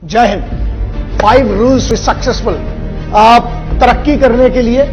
जय Hind. 5 rules to successful. तरक्की करने के लिए,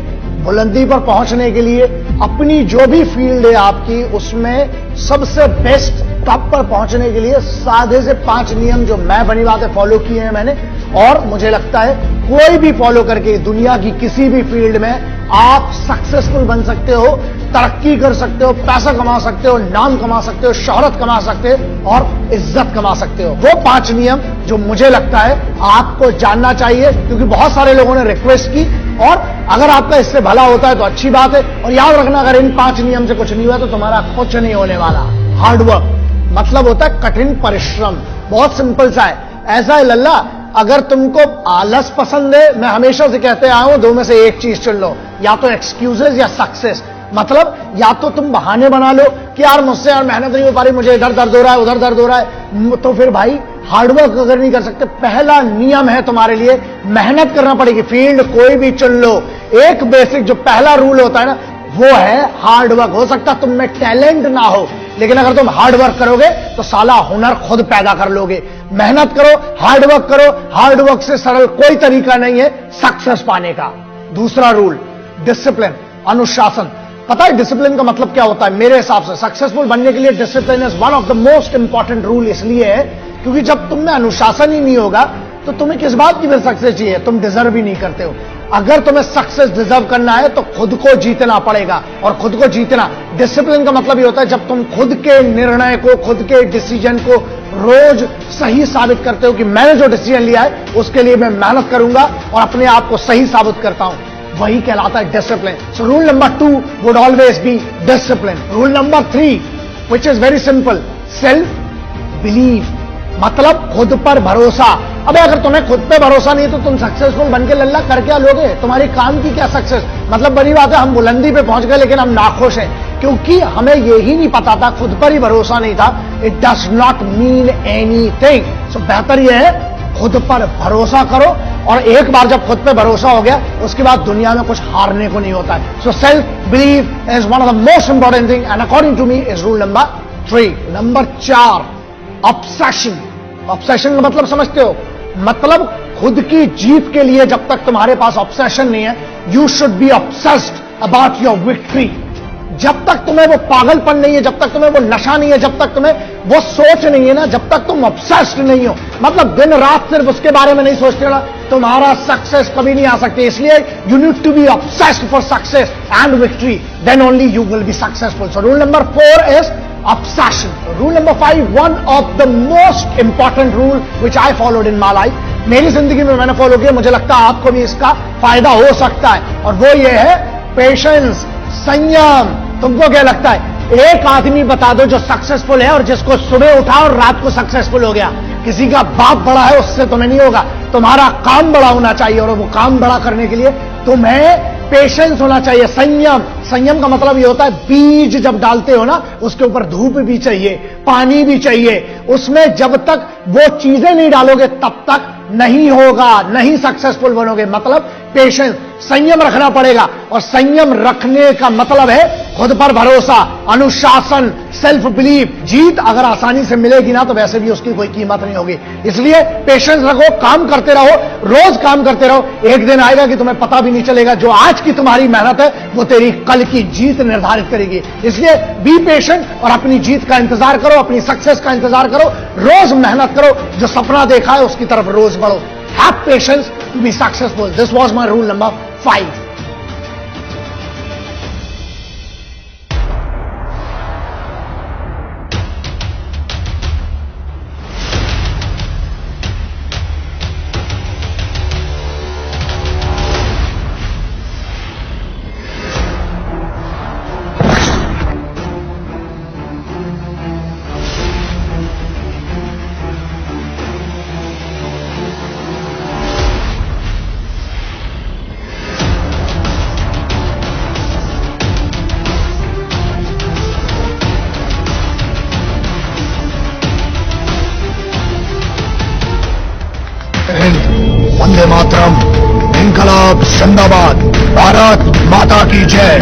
बुलंदी पर पहुंचने के लिए, अपनी जो भी फील्ड है आपकी उसमें सबसे बेस्ट टॉप पर पहुंचने के लिए साधे से 5 नियम जो मैं बनी बातें फॉलो किए हैं मैंने, और मुझे लगता है कोई भी फॉलो करके दुनिया की किसी भी फील्ड में आप सक्सेसफुल बन सकते हो, तरक्की कर सकते हो, पैसा कमा सकते हो, नाम कमा सकते हो, शोहरत कमा सकते हो और इज्जत कमा सकते हो। वो 5 नियम जो मुझे लगता है आपको जानना चाहिए, क्योंकि बहुत सारे लोगों ने रिक्वेस्ट की, और अगर आपका इससे भला होता है तो अच्छी बात है। और याद रखना, अगर इन 5 नियम से कुछ नहीं हुआ तो तुम्हारा कुछ नहीं होने वाला। हार्डवर्क मतलब होता है कठिन परिश्रम। बहुत सिंपल सा है, ऐसा है लल्ला, अगर तुमको आलस पसंद है, मैं हमेशा से कहते आया हूं, दो में से एक चीज चुन लो, या तो एक्सक्यूजेस या सक्सेस। मतलब या तो तुम बहाने बना लो कि यार मुझसे यार मेहनत नहीं हो पा रही, मुझे इधर दर्द हो रहा है, उधर दर्द हो रहा है, तो फिर भाई हार्डवर्क अगर नहीं कर सकते, पहला नियम है तुम्हारे लिए, मेहनत करना पड़ेगी। फील्ड कोई भी चुन लो, एक बेसिक जो पहला रूल होता है ना, वो है हार्डवर्क। हो सकता तुम में टैलेंट ना हो, लेकिन अगर तुम हार्डवर्क करोगे तो साला हुनर खुद पैदा कर लोगे। मेहनत करो, हार्डवर्क करो, हार्डवर्क से सरल कोई तरीका नहीं है सक्सेस पाने का। दूसरा रूल, डिसिप्लिन, अनुशासन। पता है डिसिप्लिन का मतलब क्या होता है? मेरे हिसाब से सक्सेसफुल बनने के लिए discipline is one of the most important rule. इसलिए है क्योंकि जब तुम में अनुशासन ही नहीं होगा तो तुम्हें किस बात की फिर सक्सेस चाहिए? तुम डिजर्व ही नहीं करते हो। अगर तुम्हें सक्सेस डिजर्व करना है तो खुद को जीतना पड़ेगा, और खुद को जीतना, डिसिप्लिन का मतलब ये होता है जब तुम खुद के निर्णय को, खुद के डिसीजन को रोज सही साबित करते हो कि मैंने जो डिसीजन लिया है उसके लिए मैं मेहनत करूंगा और अपने आप को सही साबित करता हूं, वही कहलाता है discipline. So rule number 2 would always be discipline. Rule number 3 which is very simple, self believe, मतलब खुद पर भरोसा। अबे अगर तुम्हें खुद पे भरोसा नहीं है तो तुम सक्सेसफुल बन के लल्ला कर क्या लोगे? तुम्हारी काम की क्या सक्सेस? मतलब बड़ी बात है, हम बुलंदी पे पहुंच गए लेकिन हम नाखुश हैं क्योंकि हमें यही नहीं पता था, खुद पर ही भरोसा नहीं था। It does not mean anything. So बेहतर यह है खुद पर भरोसा करो, और एक बार जब खुद पे भरोसा हो गया उसके बाद दुनिया में कुछ हारने को नहीं होता है। So self believe is one of the most important thing and according to me is rule number 3। Number 4, obsession. Obsession का मतलब समझते हो? मतलब खुद की जीत के लिए जब तक तुम्हारे पास ऑब्सेशन नहीं है, you should be obsessed about your victory. जब तक तुम्हें वो पागलपन नहीं है, जब तक तुम्हें वो नशा नहीं है, जब तक तुम्हें वो सोच नहीं है ना, जब तक तुम ऑब्सेस्ड नहीं हो, मतलब दिन रात सिर्फ उसके बारे में नहीं सोचते ना, तुम्हारा सक्सेस कभी नहीं आ सकती। इसलिए you need to be obsessed for success and victory, then only you will be successful. So rule number 4 is obsession. Rule number 5, one of the most important rule which I followed in my life. मेरी जिंदगी में मैंने follow किया, मुझे लगता है आपको भी इसका फायदा हो सकता है, और वो ये है पेशेंस, संयम। तुमको क्या लगता है? एक आदमी बता दो जो सक्सेसफुल है और जिसको सुबह उठा और रात को सक्सेसफुल हो गया। किसी का बाप बड़ा है उससे तुम्हें नहीं होगा, तुम्हारा काम बड़ा होना चाहिए, और वो काम बड़ा करने के लिए तुम्हें पेशेंस होना चाहिए, संयम। संयम का मतलब ये होता है बीज जब डालते हो ना, उसके ऊपर धूप भी चाहिए, पानी भी चाहिए, उसमें जब तक वो चीजें नहीं डालोगे तब तक नहीं होगा, नहीं सक्सेसफुल बनोगे। मतलब पेशेंस, संयम रखना पड़ेगा, और संयम रखने का मतलब है खुद पर भरोसा, अनुशासन, सेल्फ बिलीव। जीत अगर आसानी से मिलेगी ना तो वैसे भी उसकी कोई कीमत नहीं होगी। इसलिए पेशेंस रखो, काम करते रहो, रोज काम करते रहो। एक दिन आएगा कि तुम्हें पता भी नहीं चलेगा, जो आज की तुम्हारी मेहनत है वो तेरी कल की जीत निर्धारित करेगी। इसलिए बी पेशेंट और अपनी जीत का इंतजार करो, अपनी सक्सेस का इंतजार करो, रोज मेहनत करो, जो सपना देखा है उसकी तरफ रोज बढ़ो। Have patience to be successful. This was my rule number 5. वंदे मातरम, इनकलाब जिंदाबाद, भारत माता की जय।